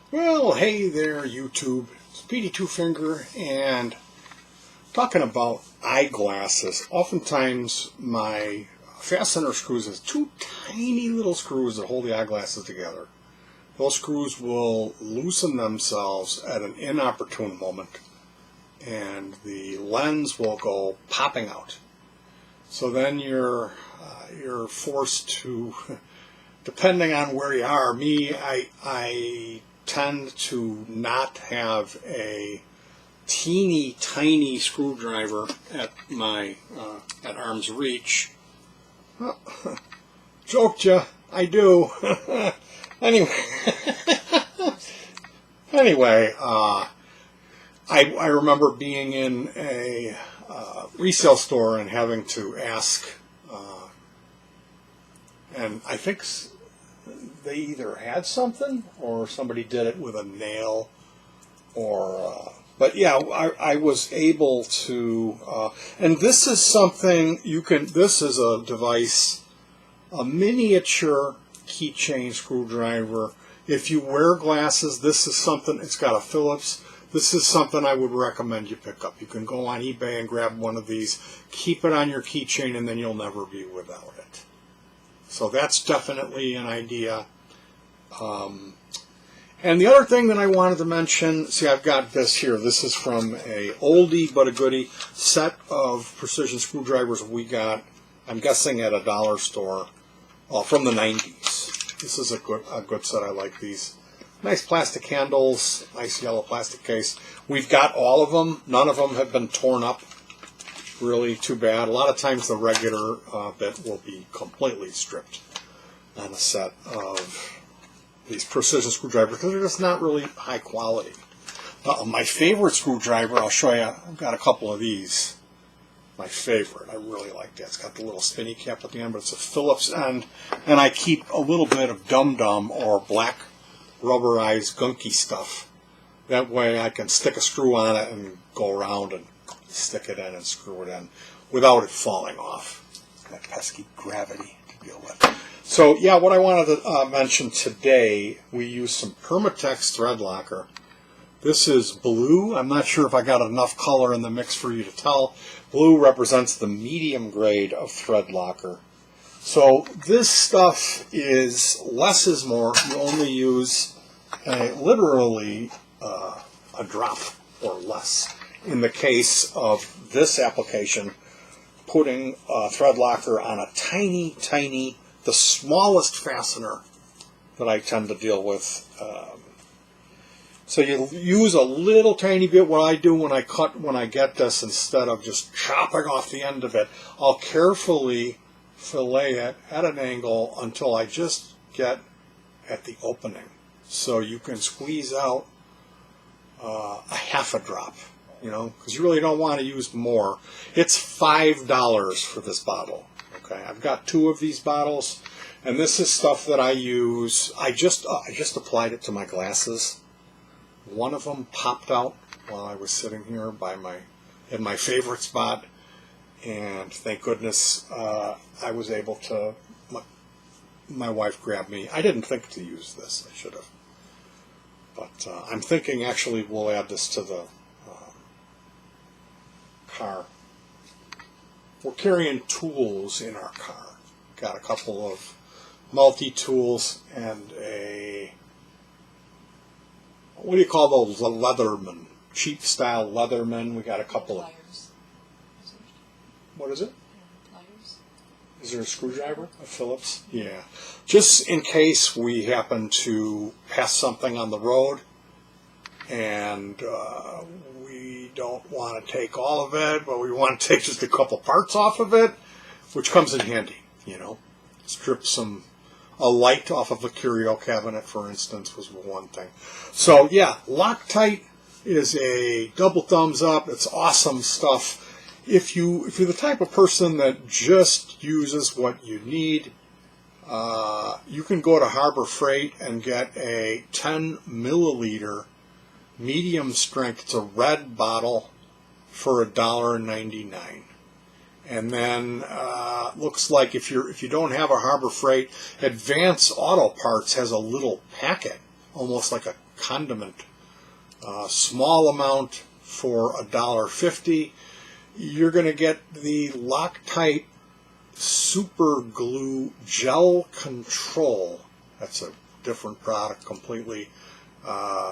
Well, hey there, YouTube. It's Petey Two Finger, and talking about eyeglasses. Oftentimes, my fastener screws has two tiny little screws that hold the eyeglasses together. Those screws will loosen themselves at an inopportune moment, and the lens will go popping out. So then you're forced to, depending on where you are. I tend to not have a teeny tiny screwdriver at my at arm's reach. Well, joked ya, I do. Anyway, I remember being in a resale store and having to ask, and I think they either had something or somebody did it with a nail, or but yeah, I was able to, and this is something you can. This is a device, a miniature keychain screwdriver. If you wear glasses, this is something. It's got a Phillips. This is something I would recommend you pick up. You can go on eBay and grab one of these, keep it on your keychain, and then you'll never be without it. So that's definitely an idea. And the other thing that I wanted to mention, see, I've got this here. This is from a oldie but a goodie set of precision screwdrivers we got, I'm guessing at a dollar store, from the 90s. This is a good set. I like these. Nice plastic handles, nice yellow plastic case. We've got all of them. None of them have been torn up. Really too bad. A lot of times the regular bit will be completely stripped on a set of these precision screwdrivers because they're just not really high quality. My favorite screwdriver, I'll show you. I've got a couple of these. My favorite, I really like that. It's got the little spinny cap at the end, but it's a Phillips end, and I keep a little bit of dum-dum or black rubberized gunky stuff. That way I can stick a screw on it and go around and stick it in and screw it in without it falling off. That pesky gravity to deal with. So yeah, what I wanted to mention today, we use some Permatex thread locker. This is blue. I'm not sure if I got enough color in the mix for you to tell. Blue represents the medium grade of thread locker. So this stuff is less is more. You only use literally a drop or less. In the case of this application, putting a thread locker on a tiny, the smallest fastener that I tend to deal with. So you use a little tiny bit. What I do when I get this, instead of just chopping off the end of it, I'll carefully fillet it at an angle until I just get at the opening. So you can squeeze out a half a drop, because you really don't want to use more. It's $5 for this bottle. Okay, I've got 2 of these bottles, and this is stuff that I use. I just applied it to my glasses. One of them popped out while I was sitting here in my favorite spot, and thank goodness I was able to. My wife grabbed me. I didn't think to use this. I should have, but I'm thinking actually we'll add this to the car. We're carrying tools in our car. Got a couple of multi-tools and a, what do you call those? A Leatherman. Cheap style Leatherman. We got a couple of. What is it? Pliers. Is there a screwdriver? A Phillips? Yeah. Just in case we happen to pass something on the road and we don't want to take all of it, but we want to take just a couple parts off of it, which comes in handy, Strip a light off of a curio cabinet, for instance, was one thing. So yeah, Loctite is a double thumbs up. It's awesome stuff. If you're the type of person that just uses what you need, you can go to Harbor Freight and get a 10 milliliter medium strength. It's a red bottle for $1.99. And then looks like if you don't have a Harbor Freight, Advance Auto Parts has a little packet almost like a condiment. Small amount for $1.50. You're going to get the Loctite Super Glue Gel Control. That's a different product completely.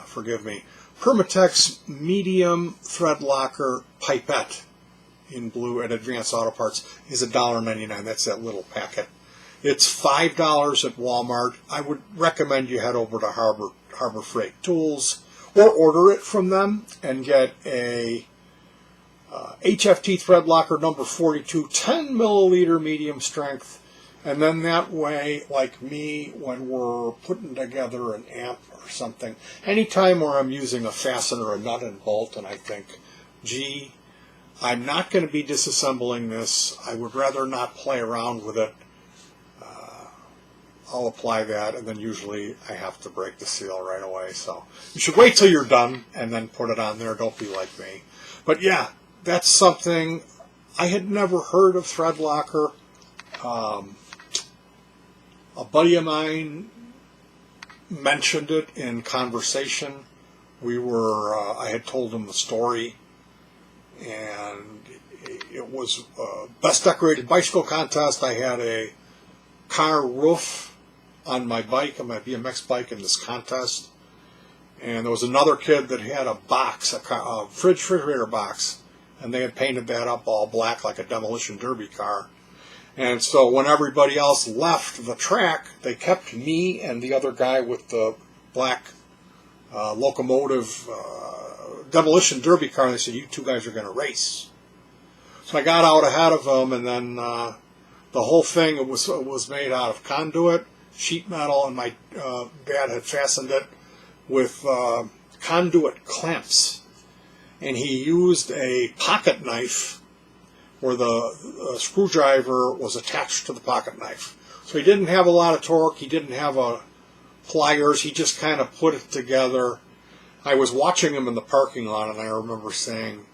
Forgive me. Permatex Medium Thread Locker Pipette in blue at Advanced Auto Parts is $1.99. That's that little packet. It's $5 at Walmart. I would recommend you head over to Harbor Freight Tools or order it from them and get a HFT Thread Locker number 42, 10 milliliter medium strength. And then that way, like me, when we're putting together an amp or something, anytime where I'm using a fastener, a nut and bolt, and I think, gee, I'm not going to be disassembling this. I would rather not play around with it. I'll apply that, and then usually I have to break the seal right away. So you should wait till you're done and then put it on there. Don't be like me. But yeah, that's something I had never heard of Thread Locker. A buddy of mine mentioned it in conversation. I had told him the story, and it was a Best Decorated Bicycle Contest. I had a car roof on my bike, on my BMX bike, in this contest. And there was another kid that had a box, a refrigerator box, and they had painted that up all black like a demolition derby car. And so when everybody else left the track, they kept me and the other guy with the black locomotive demolition derby car, and they said, you two guys are going to race. So I got out ahead of them, and then the whole thing was made out of conduit, sheet metal, and my dad had fastened it with conduit clamps. And he used a pocket knife where the screwdriver was attached to the pocket knife. So he didn't have a lot of torque. He didn't have pliers. He just kind of put it together. I was watching him in the parking lot, and I remember saying,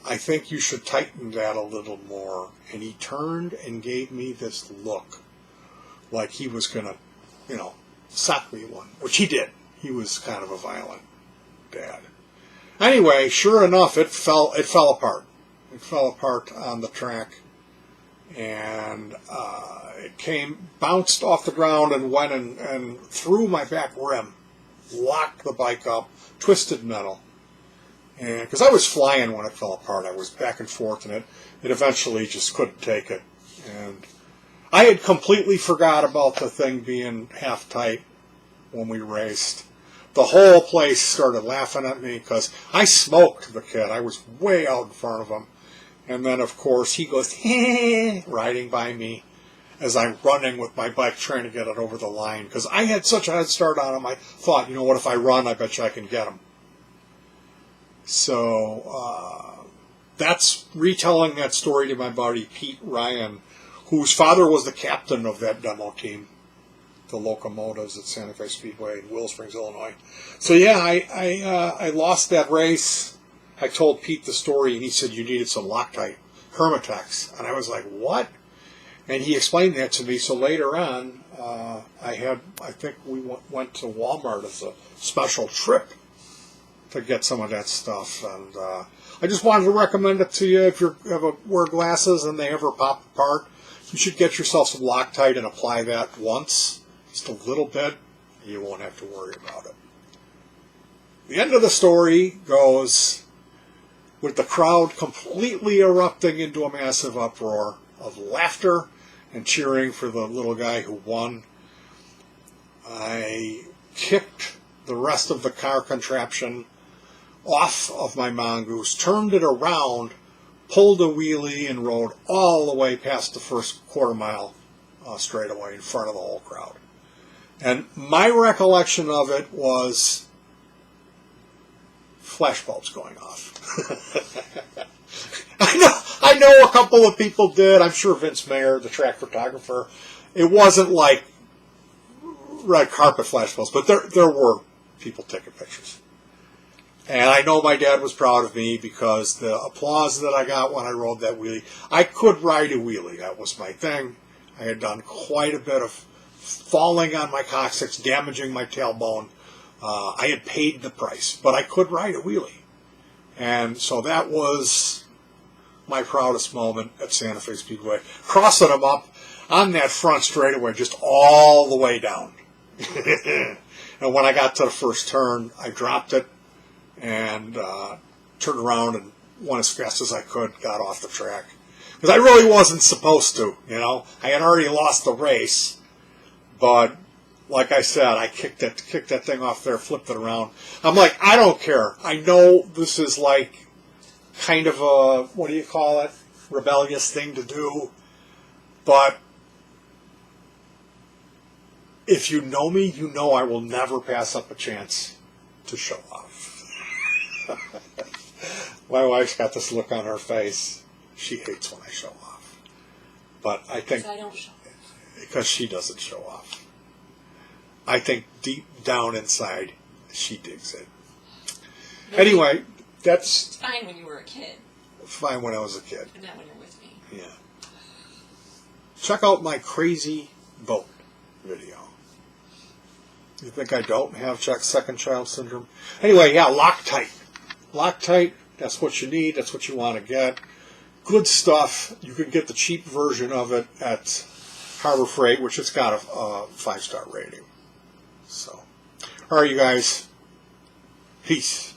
I think you should tighten that a little more. And he turned and gave me this look like he was going to, sock me one, which he did. He was kind of a violent dad. Anyway, sure enough, it fell apart. It fell apart on the track, and it bounced off the ground and went and through my back rim, locked the bike up, twisted metal. And because I was flying when it fell apart, I was back and forth, and it eventually just couldn't take it. And I had completely forgot about the thing being half tight when we raced. The whole place started laughing at me because I smoked the kid. I was way out in front of him. And then, of course, he goes, riding by me as I'm running with my bike trying to get it over the line. Because I had such a head start on him, I thought, what if I run, I bet you I can get him. So that's retelling that story to my buddy Pete Ryan, whose father was the captain of that demo team, the locomotives at Santa Fe Speedway in Willow Springs, Illinois. So yeah, I lost that race. I told Pete the story, and he said you needed some Loctite, permatex. And I was like, what? And he explained that to me. So later on, I think we went to Walmart as a special trip to get some of that stuff. And I just wanted to recommend it to you. If you ever wear glasses and they ever pop apart, you should get yourself some Loctite and apply that once, just a little bit, and you won't have to worry about it. The end of the story goes with the crowd completely erupting into a massive uproar of laughter and cheering for the little guy who won. I kicked the rest of the car contraption off of my mongoose, turned it around, pulled a wheelie, and rode all the way past the first quarter mile straightaway in front of the whole crowd. And my recollection of it was flashbulbs going off. I know a couple of people did. I'm sure Vince Mayer, the track photographer, it wasn't like red carpet flashbulbs, but there were people taking pictures. And I know my dad was proud of me because the applause that I got when I rode that wheelie, I could ride a wheelie. That was my thing. I had done quite a bit of falling on my coccyx, damaging my tailbone, I had paid the price, but I could ride a wheelie. And so that was my proudest moment at Santa Fe Speedway. Crossing them up on that front straightaway, just all the way down. And when I got to the first turn, I dropped it and turned around and went as fast as I could, got off the track. Because I really wasn't supposed to, you know. I had already lost the race, but like I said, I kicked that thing off there, flipped it around. I'm like, I don't care. I know this is like kind of a, what do you call it, rebellious thing to do, but if you know me, you know I will never pass up a chance to show off. My wife's got this look on her face. She hates when I show off. But I think... Because I don't show off. Because she doesn't show off. I think deep down inside, she digs it. Really? Anyway, that's... It's fine when you were a kid. Fine when I was a kid. But not when you're with me. Yeah. Check out my crazy boat video. You think I don't have second child syndrome? Anyway, yeah, Loctite. Loctite, that's what you need. That's what you want to get. Good stuff. You can get the cheap version of it at Harbor Freight, which has got a 5-star rating. So, all right, you guys. Peace.